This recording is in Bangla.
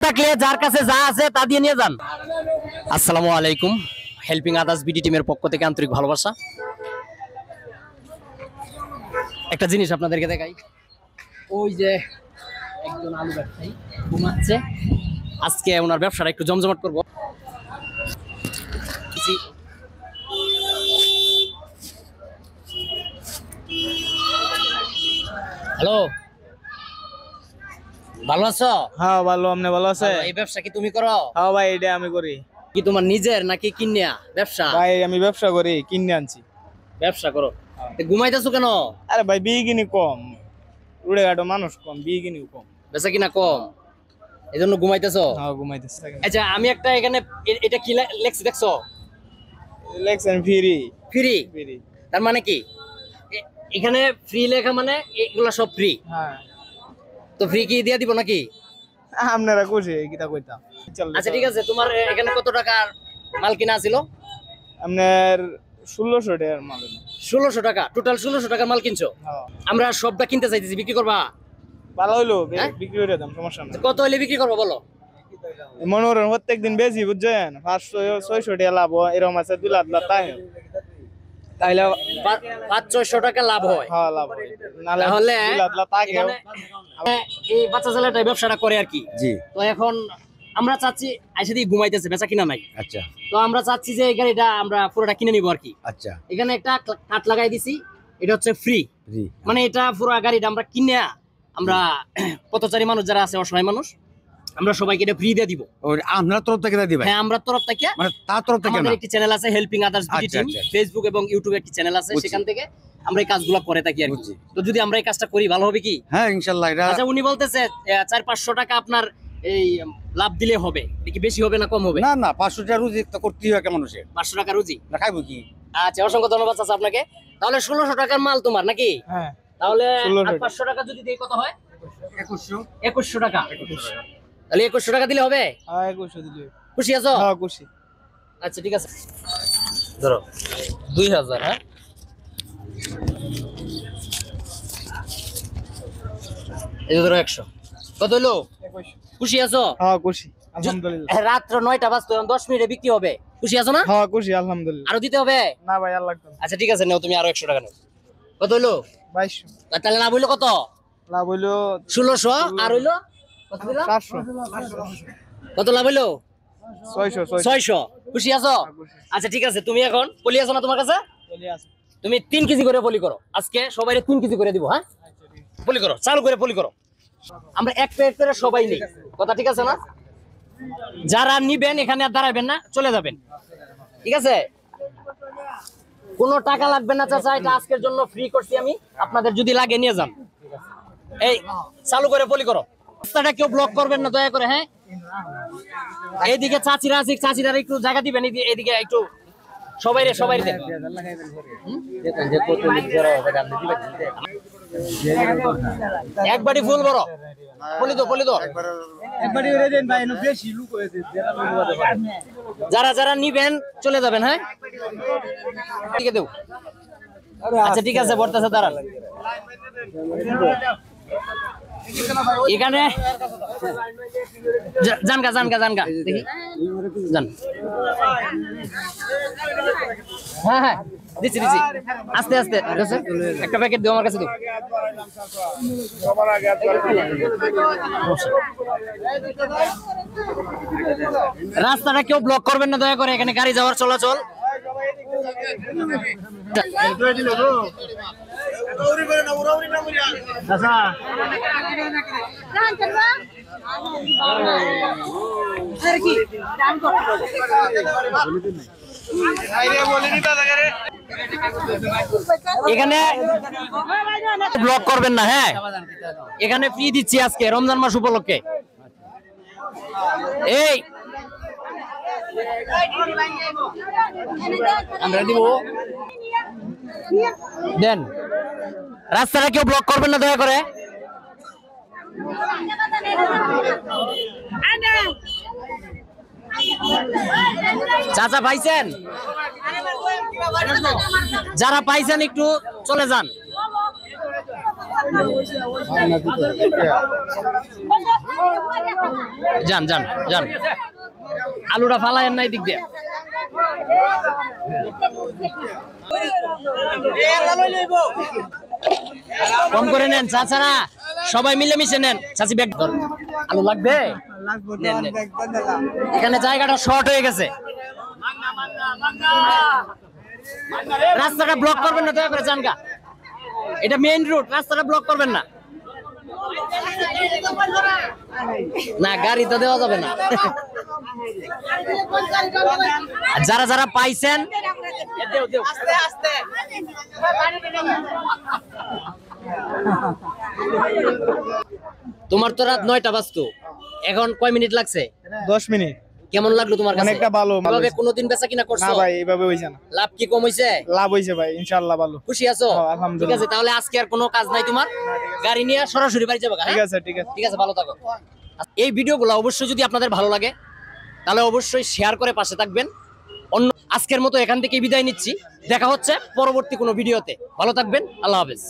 থাকলে যার কাছে যা আছে তা দিয়ে নিয়ে যান। আসসালামু আলাইকুম, হেল্পিং আদার্স বিডি টিমের পক্ষ থেকে আন্তরিক ভালোবাসা। একটা জিনিস আপনাদেরকে দেখাই, ওই যে একজন আলু ব্যবসায়ী ঘুমাচ্ছে, আজকে ওনার ব্যবসাটা একটু জমজমাট করবো। হ্যালো, ভালো আছো? হ্যাঁ ভালো, আপনি ভালো আছে? এই ব্যবসা কি তুমি করো? হ্যাঁ ভাই, এটা আমি করি। কি তোমার নিজের নাকি কিনিয়া ব্যবসা? ভাই আমি ব্যবসা করি, কিনে আনছি। ব্যবসা করো, ঘুমাইতেছো কেন? আরে ভাই বিয়ে কিনি কম, উড়ে ঘাটো মানুষ কম, বিয়ে কিনি কম, বেচা কিনা কম, এই জন্য ঘুমাইতেছো? হ্যাঁ ঘুমাইতেছি। আচ্ছা, আমি একটা এখানে এটা কি লেখছি দেখছো? লেখছেন ফ্রি। ফ্রি? ফ্রি তার মানে কি এখানে ফ্রি লেখা মানে এগুলা সব ফ্রি? হ্যাঁ। তো ফ্রি কি দিয়ে দিব নাকি? আপনারা খুশি কিটা কইতাম। আচ্ছা ঠিক আছে, তোমার এখানে কত টাকার মাল কিনা ছিল? আপনার 1600 টাকার মাল। 1600 টাকা? টোটাল 1600 টাকার মাল কিনছো? হ্যাঁ। আমরা সবটা কিনতে চাইতেছি, বিক্রি করবা? ভালো হইলো, হ্যাঁ? বিক্রি করে দাম, সমস্যা নাই। কত হইলে বিক্রি করবো বলো? মনে করেন প্রত্যেকদিন বেশি বুঝছেন, 500-600 টাকা লাভ হয়, এরকম আছে 2 লাখ তাই তাইলে 500-600 টাকা লাভ হয়। হ্যাঁ লাভ হয়, নালে তাহলে 2 লাখ তাকে এই বাচ্চা ছেলেটা এই ব্যবসাটা করে আর কি। জি। তো এখন আমরা চাচ্ছি, আইসা দিয়ে ঘুমাইতেছে, বেচা কিনা নাই। আচ্ছা তো আমরা চাচ্ছি যে এই গাড়িটা আমরা পুরোটা কিনে নিবো আর কি। আচ্ছা। এখানে একটা কাট লাগাই দিছি, এটা হচ্ছে ফ্রি। জি। মানে এটা পুরো গাড়িটা আমরা কিনে আমরা পথচারী মানুষ যারা আছে, অসহায় মানুষ, আমরা সবাইকে এটা ফ্রি দিয়ে দিব। ওই আপনার তরফ থেকে দিবেন? হ্যাঁ, আমরা তরফ থেকে, মানে তার তরফ থেকে না? আমাদের একটি চ্যানেল আছে হেল্পিং আদার্স বিডি আচ্ছা, টিম, আচ্ছা। ফেসবুক এবং ইউটিউবে একটি চ্যানেল আছে, বুঝছি। সেখান থেকে আমরা এই কাজগুলো করে থাকি আর কি। বুঝছি। তো যদি আমরা এই কাজটা করি ভালো হবে কি? হ্যাঁ ইনশাআল্লাহ। এটা আচ্ছা, উনি বলতেছে 400-500 টাকা আপনার এই লাভ দিলে হবে, এটা কি বেশি হবে না কম হবে? না না, 500 টাকা রুজি তো করতেই হয় কেমন মানুষের। 500 টাকা রুজি না খাইবো কি? আচ্ছা, অসংখ্য ধন্যবাদ চাচা আপনাকে। তাহলে 1600 টাকার মাল তোমার নাকি? হ্যাঁ। তাহলে 1600 আর 500 টাকা যদি দেই কত হয়? 2100 টাকা। তাহলে 2100 টাকা দিলে হবে? হ্যাঁ 2100 দিলে। খুশি আছো? হ্যাঁ খুশি। আচ্ছা ঠিক আছে, ধরো 2000। হ্যাঁ, এই ধরো 100। কত হলো? 2100। খুশি আছো? হ্যাঁ খুশি আলহামদুলিল্লাহ। রাত্র 9টা বাজতো, 10 মিনিটে বিক্রি হবে। খুশি আছো না? হ্যাঁ খুশি আলহামদুলিল্লাহ। আরো দিতে হবে? না ভাই আর লাগবে না। আচ্ছা ঠিক আছে, নাও তুমি আরো 100 টাকা নাও। কত হলো? 2200। তাহলে লাভ হইলো কত? লাভ হইলো 1600। আর হইলো কত দিলা? 400। কত লাভ হইলো? 600। 600। খুশি আছো? আচ্ছা ঠিক আছে, তুমি এখন পলি আছো না তোমার কাছে? চলে আসো। তুমি 3 কেজি করে পলি করো, আজকে সবাই 3 কেজি করে দিব। হ্যাঁ, পলি করো, চালু করে পলি করো। আমরা এক প্লেট করে সবাই নেই, কথা ঠিক আছে না? যারা নিবেন এখানে আর দাঁড়াবেন না, চলে যাবেন, ঠিক আছে? কোনো টাকা লাগবে না চাচা, এটা আজকের জন্য ফ্রি করছি আমি, আপনাদের যদি লাগে নিয়ে যান। এই চালু করে পলি করো, রাস্তাটা কেউ ব্লক করবেন না দয়া করে। হ্যাঁ, এইদিকে চাচিরা আছে, চাচিরা একটু জায়গা দিবেন, এইদিকে একটু সবাই দেন। একবারই ফুল বড় পলি তো একবারই ওরে দেন ভাই, এনো বেশি লুক হয়েছে, যারা নিবেন চলে যাবেন। হ্যাঁ, ঠিক আছে দেও। আচ্ছা ঠিক আছে, বর্তাছে দাঁড়ান এখানে। জানগা দেখি জান। হ্যাঁ দিচ্ছি আস্তে আস্তে। একটা প্যাকেট দিও আমার কাছে, দিও। রাস্তাটা কেউ ব্লক করবেন না দয়া করে, এখানে গাড়ি যাওয়ার চলাচল। এখানে ব্লক করবেন না। হ্যাঁ, এখানে ফ্রি দিচ্ছি আজকে রমজান মাস উপলক্ষে। এই আমরা দিব, দেন। রাস্তাটা কেউ ব্লক করবেন না দয়া করে। চাচা পাইছেন? যারা পাইছেন একটু চলে যান। যান যান যান, আলুটা ফালায়েন নাই দিক দিয়ে। কম করে নেন চাচারা, সবাই মিলে মিশে নেন। চাচি ব্যাগ ধর, আলু লাগবে? নেন, নেন। এখানে জায়গাটা শর্ট হয়ে গেছে, রাস্তাটা ব্লক করবেন না দয়া করে, জানগা এটা মেইন রোড, রাস্তাটা ব্লক করবেন না। না গাড়ি তো দেওয়া যাবে না। যারা যারা পাইছেন তোমার তো রাত 9টা বাজতো, এখন কয় মিনিট লাগছে? 10 মিনিট। কেমন লাগলো তোমার কাছে? অনেকটা ভালো। এভাবে কোনোদিন বেচা কিনা করছো? না ভাই, এইভাবে হইছে না। লাভ কি কম হইছে? লাভ হইছে ভাই, ইনশাআল্লাহ ভালো। খুশি আছো? হ্যাঁ, ঠিক আলহামদুলিল্লাহ। আছে, তাহলে আজকে আর কোনো কাজ নাই তোমার, গাড়ি নিয়ে সরাসরি বাড়ি যাবে। ঠিক আছে, ঠিক আছে। ঠিক আছে, ভালো থাকো। এই ভিডিওগুলো অবশ্যই যদি আপনাদের ভালো লাগে তাহলে অবশ্যই শেয়ার করে পাশে থাকবেন। আজকের মতো এখান থেকে বিদায় নিচ্ছি, দেখা হচ্ছে পরবর্তী কোনো ভিডিওতে। ভালো থাকবেন, আল্লাহ হাফেজ।